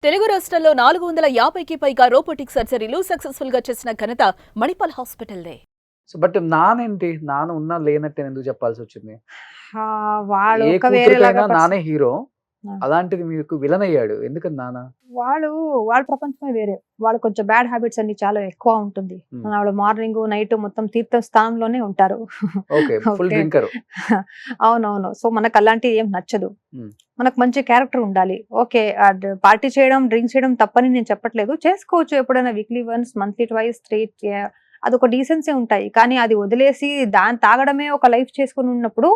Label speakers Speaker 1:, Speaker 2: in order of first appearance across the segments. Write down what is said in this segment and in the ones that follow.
Speaker 1: తెలుగు రాష్ట్రాల్లో 450కి పైగా రోబోటిక్ సర్జరీలు సక్సెస్ఫుల్ గా చేసిన ఘనత మణిపాల్ హాస్పిటల్దే.
Speaker 2: బట్ నానేంటి? నాన్న ఉన్నా లేనట్టు ఎందుకు చెప్పాల్సొచ్చింది?
Speaker 3: వాళ్ళు
Speaker 2: ఏ
Speaker 3: ఒక వేరేలాగా
Speaker 2: కూతురికైనా నానే హీరో.
Speaker 3: ఆ!
Speaker 2: అలాంటిది మీకు విలన్ అయ్యాడు. ఎందుకని నాన్న?
Speaker 3: వాళ్ళ ప్రపంచమే వేరే. వాళ్ళు కొంచెం బ్యాడ్ హ్యాబిట్స్ అన్ని చాలా ఎక్కువ ఉంటుంది.
Speaker 2: హ్మ్.
Speaker 3: వాళ్ళు మార్నింగ్, నైట్ మొత్తం తీర్థ స్థానంలోనే ఉంటారు.
Speaker 2: ఓకే. Full
Speaker 3: okay.
Speaker 2: డ్రింకరు.
Speaker 3: అవునవును. సో మనకు అలాంటివి ఏం నచ్చదు.
Speaker 2: హ్మ్.
Speaker 3: మనకు మంచి క్యారెక్టర్ ఉండాలి. ఓకే. పార్టీ చేయడం, డ్రింక్ చేయడం తప్పని నేను చెప్పట్లేదు. చేసుకోవచ్చు ఎప్పుడైనా వీక్లీ వన్స్, మంత్లీ ట్వైస్, అదొక డీసెన్సీ ఉంటాయి. కానీ అది వదిలేసి దాన్ని తాగడమే ఒక లైఫ్ చేసుకొని ఉన్నప్పుడు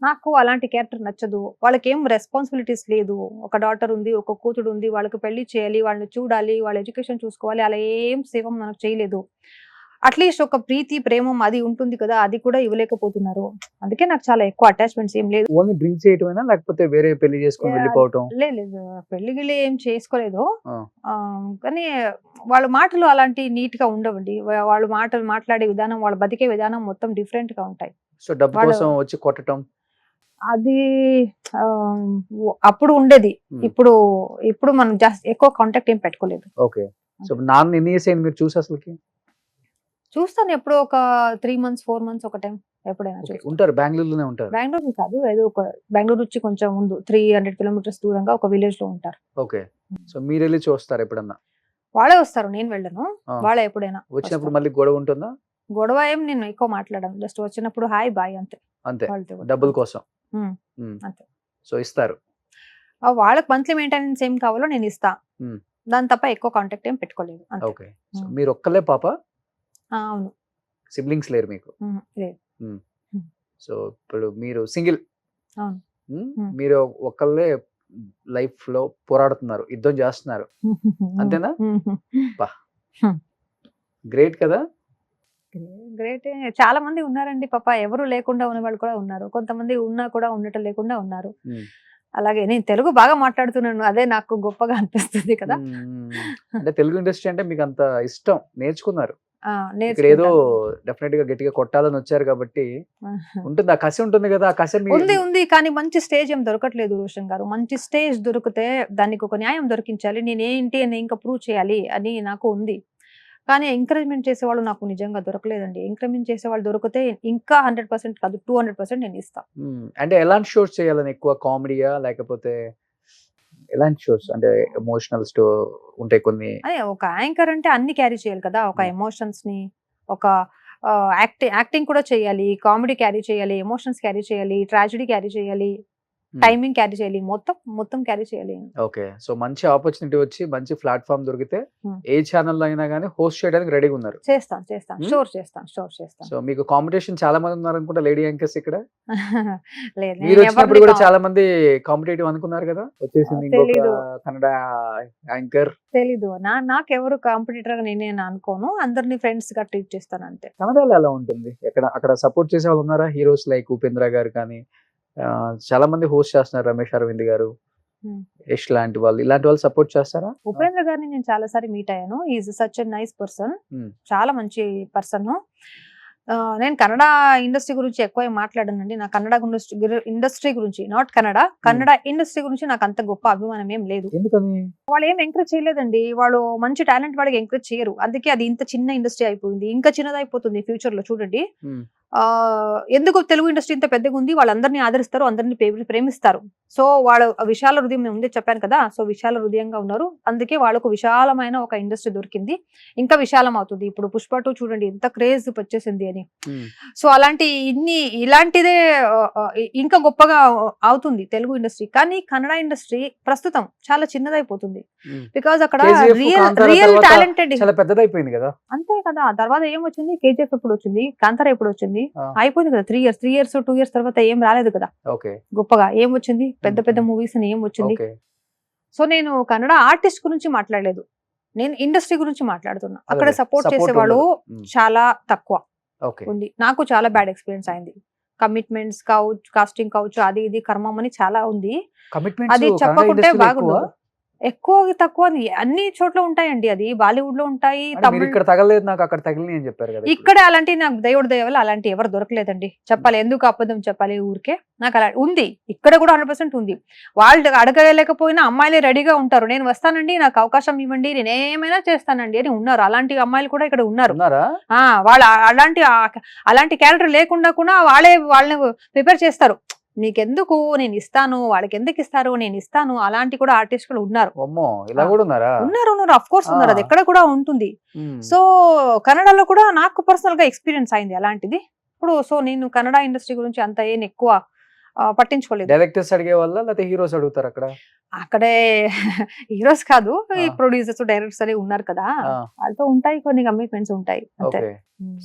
Speaker 3: నాకు అలాంటి క్యారెక్టర్ నచ్చదు. వాళ్ళకేం రెస్పాన్సిబిలిటీస్ లేదు. ఒక డాటర్ ఉంది, ఒక కూతురు ఉంది. వాళ్ళకి పెళ్లి చేయాలి, వాళ్ళని చూడాలి, వాళ్ళ ఎడ్యుకేషన్ చూసుకోవాలి. అలా ఏం సేవం మనకు చేయలేదు. అట్‌లీస్ట్ ఒక ప్రీతి, ప్రేమం అది ఉంటుంది కదా! అది కూడా ఇవ్వలేకపోతున్నారు. అందుకే నాకు చాలా ఎక్కువ అటాచ్‌మెంట్స్ ఏం లేదు.
Speaker 2: ఓన్లీ డ్రింక్ చేయటమేనా? లేకపోతే వేరే పెళ్లి చేసుకొని వెళ్ళిపోవటం?
Speaker 3: లేదు. పెళ్లి గిల్లి ఏం చేసుకోలేదు.
Speaker 2: ఆ!
Speaker 3: కానీ వాళ్ళ మాటలు అలాంటి నీట్‌గా ఉండవండి. వాళ్ళు మాటలు మాట్లాడే విధానం, వాళ్ళు బతికే విధానం మొత్తం డిఫరెంట్‌గా ఉంటాయి.
Speaker 2: సో, డబ్బు
Speaker 3: వాళ్ళు
Speaker 2: కోసం వచ్చి కొట్టటం.
Speaker 3: అది ఆహ్, అప్పుడు ఉండేది.
Speaker 2: హ్మ్.
Speaker 3: ఇప్పుడు మనం ఎక్కువ కాంటాక్ట్ ఏం పెట్టుకోలేదు.
Speaker 2: ఓకే. సో, నాన్న ఎన్ని ఇయర్స్ అయింది మీరు చూసి అసలకి?
Speaker 3: చూస్తాను ఎప్పుడో ఒక 3 మంత్స్, 4 మంత్స్ ఒక టైం ఎప్పుడైనా
Speaker 2: ఓకే.
Speaker 3: చూస్తాను.
Speaker 2: ఉంటారు. బెంగుళూరులోనే ఉంటారు.
Speaker 3: బెంగుళూరు కాదు. ఏదో ఒక బెంగుళూరు నుంచి కొంచెం ముందు 300 కిలోమీటర్స్ దూరంగా ఒక విలేజ్‌లో ఉంటారు.
Speaker 2: ఓకే. సో, మీరెళ్లి చూస్తారా ఎప్పుడన్నా?
Speaker 3: వాళ్ళే వస్తారు. నేను వెళ్ళను.
Speaker 2: ఆ!
Speaker 3: వాళ్ళే ఎప్పుడైనా
Speaker 2: వచ్చినప్పుడు
Speaker 3: వస్తారు.
Speaker 2: మళ్ళీ గొడవ ఉంటుందా?
Speaker 3: గొడవ ఏం నేను ఎక్కువ మాట్లాడను. జస్ట్ వచ్చినప్పుడు హాయ్, బాయ్ అంతే.
Speaker 2: అంతే.
Speaker 3: వాళ్ళతో కూడా.
Speaker 2: డబ్బుల కోసం.
Speaker 3: హ్మ్.
Speaker 2: హ్మ్.
Speaker 3: అంతే.
Speaker 2: సో, ఇస్తారు.
Speaker 3: వాళ్ళకి మంత్లీ మెయింటెనెన్స్ ఏం కావాలో నేను ఇస్తా.
Speaker 2: హ్మ్.
Speaker 3: దాని తప్ప ఎక్కువ కాంటాక్ట్ ఏం పెట్టుకోలేదు. అంతే.
Speaker 2: ఓకే. సో,
Speaker 3: హ్మ్.
Speaker 2: మీరొక్కళ్ళే పాప?
Speaker 3: అవును.
Speaker 2: సిబ్లింగ్స్ లేరు మీకు.
Speaker 3: లేదు.
Speaker 2: హ్మ్.
Speaker 3: హ్మ్.
Speaker 2: సో, ఇప్పుడు మీరు సింగిల్.
Speaker 3: అవును.
Speaker 2: హ్మ్.
Speaker 3: హ్మ్.
Speaker 2: మీరు ఒక్కళ్ళే లైఫ్‌లో పోరాడుతున్నారు. యుద్ధం చేస్తున్నారు. అంతేనా? అబ్బా!
Speaker 3: హ్మ్.
Speaker 2: గ్రేట్ కదా!
Speaker 3: గ్రేటే. చాలా మంది ఉన్నారండి ఎవరు లేకుండా ఉన్నవాళ్ళు కూడా ఉన్నారు. కొంతమంది ఉన్నా కూడా ఉండటం లేకుండా ఉన్నారు.
Speaker 2: హ్మ్.
Speaker 3: అలాగే నేను తెలుగు బాగా మాట్లాడుతున్నాను. అదే నాకు గొప్పగా అనిపిస్తుంది కదా!
Speaker 2: హ్మ్. హ్మ్. అంటే తెలుగు ఇండస్ట్రీ అంటే మీకంత ఇష్టం. నేర్చుకున్నారు.
Speaker 3: ఆ!
Speaker 2: ఇక్కడేదో
Speaker 3: నేర్చుకుంటాను.
Speaker 2: డెఫినెట్‌గా గట్టిగా కొట్టాలని వచ్చారు కాబట్టి
Speaker 3: ఆహా!
Speaker 2: ఉంటుంది. ఆ కసి ఉంటుంది గదా! ఆ కసి
Speaker 3: ఉంది. కానీ మంచి స్టేజ్ ఏం దొరకట్లేదు రోషన్ గారు. మంచి స్టేజ్ దొరికితే దానికి ఒక న్యాయం దొరికించాలి. నేనేంటి అని ఇంకా ప్రూవ్ చేయాలి అని నాకు ఉంది. కానీ ఎంకరేజ్‌మెంట్ చేసేవాళ్ళు నాకు నిజంగా దొరకలేదండి. ఎంకరేజ్‌మెంట్ చేసేవాళ్ళు దొరికితే ఇంకా 100% కాదు 200% నేనిస్తా.
Speaker 2: హ్మ్. అంటే ఎలాంటి షోస్ చేయాలని ఎక్కువ కామెడీయా? లేకపోతే ఎలాంటి షోస్? అంటే ఎమోషనల్ ఉంటాయి కొన్ని.
Speaker 3: అదే ఒక యాంకర్ అంటే అన్ని క్యారీ చేయాలి కదా! ఒక
Speaker 2: హ్మ్.
Speaker 3: ఎమోషన్స్‌ని, ఒక యాక్టింగ్ కూడా చేయాలి. కామెడీ క్యారీ చేయాలి. ఎమోషన్స్ క్యారీ చేయాలి. ట్రాజెడీ క్యారీ చేయాలి.
Speaker 2: హ్మ్.
Speaker 3: టైమింగ్ క్యారీ చేయాలి. మొత్తం క్యారీ చేయాలి.
Speaker 2: ఓకే. సో, మంచి ఆపర్చునిటీ వచ్చి మంచి ప్లాట్‌ఫార్మ్ దొరికితే
Speaker 3: హ్మ్.
Speaker 2: ఏ ఛానెల్‌లో అయినా గాని హోస్ట్ చేయడానికి రెడీగున్నారు.
Speaker 3: చేస్తాను.
Speaker 2: హ్మ్.
Speaker 3: షూర్ చేస్తాను.
Speaker 2: సో, మీకు కాంపిటీషన్ చాలా మంది ఉన్నారనుకుంటా లేడీ యాంకర్స్ ఇక్కడ.
Speaker 3: లేదు
Speaker 2: మీరొచ్చినప్పుడు
Speaker 3: నేనెవరిని
Speaker 2: గూడా చాలా మంది కాంపిటీటివ్ అనుకున్నారు గదా! వచ్చేసింది ఇంకొక
Speaker 3: తెలీదు.
Speaker 2: కన్నడ యాంకర్.
Speaker 3: తెలీదు. నాకెవరు కాంపిటీటర్‌గా నేనేం అనుకోను. అందరిని ఫ్రెండ్స్‌గా ట్రీట్ చేస్తానంతే.
Speaker 2: కన్నడలో ఎలా ఉంటుంది? అక్కడ సపోర్ట్ చేసేవాళ్ళు ఉన్నారా? హీరోస్ లైక్ ఉపేంద్ర గారు కానీ చాలా మంది హోస్ట్ చేస్తున్నారు. రమేష్ అరవింద్ గారు,
Speaker 3: హ్మ్.
Speaker 2: యష్ లాంటి వాళ్ళు. ఇలాంటి వాళ్ళు సపోర్ట్ చేస్తారా? ఆ!
Speaker 3: ఉపేంద్ర గారిని నేను చాలా సార్లు మీట్ అయ్యాను. He is such a nice person.
Speaker 2: హ్మ్.
Speaker 3: చాలా మంచి పర్సన్. నేను కన్నడ ఇండస్ట్రీ గురించి ఎక్కువ ఏం మాట్లాడనండి. నా కన్నడ ఇండస్ట్రీ గురించి నాట్ కన్నడ.
Speaker 2: హ్మ్.
Speaker 3: కన్నడ ఇండస్ట్రీ గురించి నాకు అంత గొప్ప అభిమానం ఏం లేదు.
Speaker 2: ఎందుకని?
Speaker 3: వాళ్ళేం ఎంకరేజ్ చేయలేదండి. వాళ్ళు మంచి టాలెంట్ వాళ్ళకి ఎంకరేజ్ చేయరు. అందుకే అది ఇంత చిన్న ఇండస్ట్రీ అయిపోయింది. ఇంకా చిన్నదయిపోతుంది ఫ్యూచర్‌లో చూడండి.
Speaker 2: హ్మ్.
Speaker 3: ఎందుకు తెలుగు ఇండస్ట్రీ ఇంత పెద్దగుంది. వాళ్ళందరిని ఆదరిస్తారు. అందరిని ప్రేమిస్తారు. సో, వాళ్ళ విశాల హృదయం నేను ముందే చెప్పాను కదా! సో, విశాల హృదయంగా ఉన్నారు. అందుకే వాళ్ళకు విశాలమైన ఒక ఇండస్ట్రీ దొరికింది. ఇంకా విశాలం అవుతుంది. ఇప్పుడు 'పుష్ప 2' చూడండి ఎంత క్రేజ్ వచ్చేసింది అని.
Speaker 2: హ్మ్.
Speaker 3: సో, ఇలాంటిదే ఇంకా గొప్పగా అవుతుంది తెలుగు ఇండస్ట్రీ. కానీ కన్నడ ఇండస్ట్రీ ప్రస్తుతం చాలా చిన్నదైపోతుంది.
Speaker 2: హ్మ్.
Speaker 3: బికాజ్ అక్కడ
Speaker 2: 'కేజీఎఫ్', 'కాంతార'
Speaker 3: రియల్
Speaker 2: తర్వాత
Speaker 3: టాలెంటెడ్
Speaker 2: చాలా పెద్దదయిపోయింది గదా!
Speaker 3: అంతే కదా! తర్వాత ఏమొచ్చింది? 'కేజీఎఫ్' ఎప్పుడొచ్చింది? 'కాంతార' ఎప్పుడొచ్చింది?
Speaker 2: ఆ!
Speaker 3: అయిపోయింది కదా! 3 ఇయర్స్, 2 ఇయర్స్ తర్వాత ఏం రాలేదు కదా!
Speaker 2: ఓకే.
Speaker 3: గొప్పగా. ఏమొచ్చింది? పెద్ద
Speaker 2: హ్మ్.
Speaker 3: పెద్ద
Speaker 2: హ్మ్.
Speaker 3: మూవీస్ అని ఏమొచ్చింది?
Speaker 2: ఓకే.
Speaker 3: సో, నేను కన్నడ ఆర్టిస్ట్ గురించి మాట్లాడలేదు. నేను ఇండస్ట్రీ గురించి మాట్లాడుతున్నా. అక్కడ
Speaker 2: అదేలే.
Speaker 3: సపోర్ట్
Speaker 2: సపోర్ట్
Speaker 3: చేసేవాళ్ళు
Speaker 2: ఉండదు. హ్మ్.
Speaker 3: చాలా తక్కువ
Speaker 2: ఓకే.
Speaker 3: ఉంది. నాకు చాలా బ్యాడ్ ఎక్స్‌పీరియన్స్ అయింది. కమిట్మెంట్స్ కాస్టింగ్ కావచ్చు, అది ఇది కర్మం అని చాలా ఉంది.
Speaker 2: కమిట్మెంట్స్
Speaker 3: అది
Speaker 2: కన్నడ
Speaker 3: చెప్పకుంటే
Speaker 2: ఇండస్ట్రీలో ఎక్కువ.
Speaker 3: బాగుండదు. ఎక్కువ తక్కువ అని అన్ని చోట్ల ఉంటాయండి. అది బాలీవుడ్ లో ఉంటాయి,
Speaker 2: అంటే మీరు
Speaker 3: తమిళ్
Speaker 2: ఇక్కడ తగలేదు, నాకు అక్కడ తగిలినాయి అని చెప్పారు కదా ఇప్పుడు.
Speaker 3: ఇక్కడ అలాంటి నాకు దేవుడి దయ వల్ల అలాంటి ఎవరు దొరకలేదండి. చెప్పాలి, ఎందుకు అబద్ధం చెప్పాలి ఊరికే. నాకు అలా ఉంది, ఇక్కడ కూడా 100% ఉంది. వాళ్ళు అడగలేకపోయినా అమ్మాయిలే రెడీగా ఉంటారు, నేను వస్తానండి, నాకు అవకాశం ఇవ్వండి, నేను ఏమైనా చేస్తానండి అని ఉన్నారు. అలాంటి అమ్మాయిలు కూడా ఇక్కడ ఉన్నారు.
Speaker 2: ఉన్నారా?
Speaker 3: వాళ్ళు అలాంటి క్యారెక్టర్ లేకుండా కూడా వాళ్ళని ప్రిపేర్ చేస్తారు. నీకెందుకు, నేను ఇస్తాను, వాళ్ళకి ఎందుకు ఇస్తారు, నేను ఇస్తాను. అలాంటి కూడా ఆర్టిస్టులు ఉన్నారు.
Speaker 2: అమ్మో, ఇలా కూడా ఉన్నారా?
Speaker 3: ఉన్నారు అఫ్ కోర్స్ ఉన్నారు. అది ఎక్కడ కూడా ఉంటుంది.
Speaker 2: ఉమ్.
Speaker 3: సో కన్నడలో కూడా నాకు పర్సనల్ గా ఎక్స్పీరియన్స్ అయింది అలాంటిది. ఇప్పుడు సో నేను కన్నడ ఇండస్ట్రీ గురించి అంత ఏం ఎక్కువ పట్టించుకోలేదు.
Speaker 2: డైరెక్టర్స్ అడిగే వల్ల లేకపోతే హీరోస్ అడుగుతారు అక్కడ?
Speaker 3: అక్కడే హీరోస్ కాదు, ఈ
Speaker 2: ఆ.
Speaker 3: ప్రొడ్యూసర్స్ డైరెక్టర్స్ అని ఉన్నారు కదా,
Speaker 2: ఆ,
Speaker 3: వాళ్ళతో ఉంటాయి, కొన్ని కమిట్మెంట్స్ ఉంటాయి అంతే.
Speaker 2: ఓకే.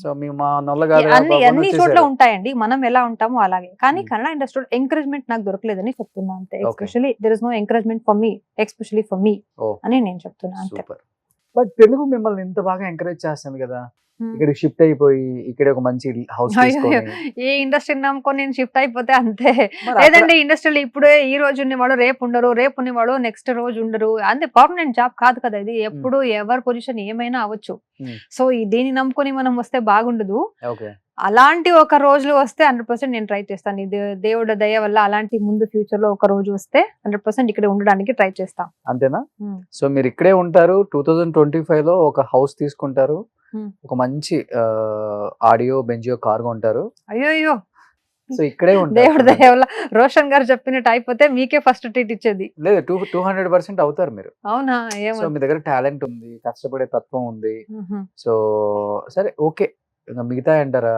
Speaker 2: సో మీ మా నల్ల కాదు
Speaker 3: అన్ని చోట్ల ఉంటాయండి, మనం ఎలా ఉంటామో అలాగే. కానీ
Speaker 2: Hmm.
Speaker 3: కన్నడ ఇండస్ట్రీలో ఎంకరేజ్మెంట్ నాకు దొరకలేదని చెప్తున్నా అంతే.
Speaker 2: Okay.
Speaker 3: Especially there is no encouragement for me, especially for me
Speaker 2: Oh.
Speaker 3: అని నేను చెప్తున్నా అంతే.
Speaker 2: సూపర్. బట్ తెలుగు మిమ్మల్ని ఇంత బాగా ఎంకరేజ్ చేస్తుంది కదా,
Speaker 3: Hmm.
Speaker 2: ఇక్కడ షిఫ్ట్ అయిపోయి ఇక్కడ ఒక మంచి హౌస్
Speaker 3: అయ్యో,
Speaker 2: తీసుకొని
Speaker 3: ఏ ఇండస్ట్రీ నమ్ముకొని నేను షిఫ్ట్ అయిపోతే అంతే.
Speaker 2: మరి
Speaker 3: లేదంటే ఇండస్ట్రీలో ఇప్పుడే ఈ రోజు ఉన్నవాడు రేపు ఉండరు, రేపు ఉన్నవాడు నెక్స్ట్ రోజు ఉండరు. అంతే, పర్మనెంట్ జాబ్ కాదు కదా ఇది. ఎప్పుడు ఎవరి పొజిషన్ ఏమైనా అవ్వచ్చు.
Speaker 2: Hmm.
Speaker 3: సో దీన్ని నమ్ముకొని మనం వస్తే బాగుండదు.
Speaker 2: ఓకే.
Speaker 3: అలాంటి ఒక రోజులు వస్తే 100% నేను ట్రై చేస్తాను. ఇది దేవుడి దయ వల్ల అలాంటి ముందు ఫ్యూచర్ లో ఒక రోజు వస్తే 100% ఇక్కడ ఉండడానికి ట్రై చేస్తాం.
Speaker 2: అంతేనా?
Speaker 3: Hmm.
Speaker 2: సో మీరు ఇక్కడే ఉంటారు, 2025 లో ఒక హౌస్ తీసుకుంటారు,
Speaker 3: Hmm.
Speaker 2: ఒక మంచి ఆడియో బెంజియో కార్ కొంటారు.
Speaker 3: అయ్యో,
Speaker 2: సో ఇక్కడే
Speaker 3: దేవుడి
Speaker 2: ఉంటారు.
Speaker 3: దయ వల్ల రోషన్ గారు చెప్పినట్టు అయిపోతే మీకే ఫస్ట్ ట్రీట్ ఇచ్చేది.
Speaker 2: లేదు, 200% అవుతారు మీరు.
Speaker 3: అవునా?
Speaker 2: సో
Speaker 3: ఏమో.
Speaker 2: మీ దగ్గర టాలెంట్ ఉంది, కష్టపడే తత్వం ఉంది. సో సరే, ఓకే. ఇంకా మిగతా అంటారా,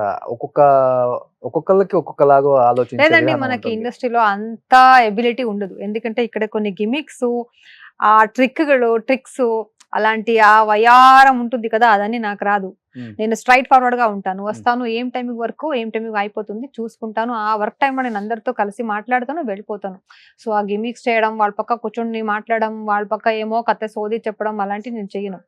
Speaker 2: ఒక్కొక్కళ్ళకి ఒక్కొక్కలాగా ఆలోచించే
Speaker 3: లేదండి,
Speaker 2: విధానం
Speaker 3: మనకి
Speaker 2: ఉంటుంది.
Speaker 3: ఇండస్ట్రీలో అంత ఎబిలిటీ ఉండదు. ఎందుకంటే ఇక్కడ కొన్ని గిమిక్స్, ఆ ట్రిక్స్, అలాంటి ఆ వయారం ఉంటుంది కదా, అదని నాకు రాదు.
Speaker 2: Hmm.
Speaker 3: నేను స్ట్రైట్ ఫార్వర్డ్ గా ఉంటాను, వస్తాను, ఏం టైమింగ్ వర్క్ ఏం టైమింగ్ అయిపోతుంది చూసుకుంటాను. ఆ వర్క్ టైంలో నేను అందరితో కలిసి మాట్లాడతాను, వెళ్ళిపోతాను. సో ఆ గిమిక్స్ చేయడం, వాళ్ళ పక్క కూర్చొని మాట్లాడడం, వాళ్ళ పక్క ఏమో కథ సోది చెప్పడం అలాంటివి నేను చేయను.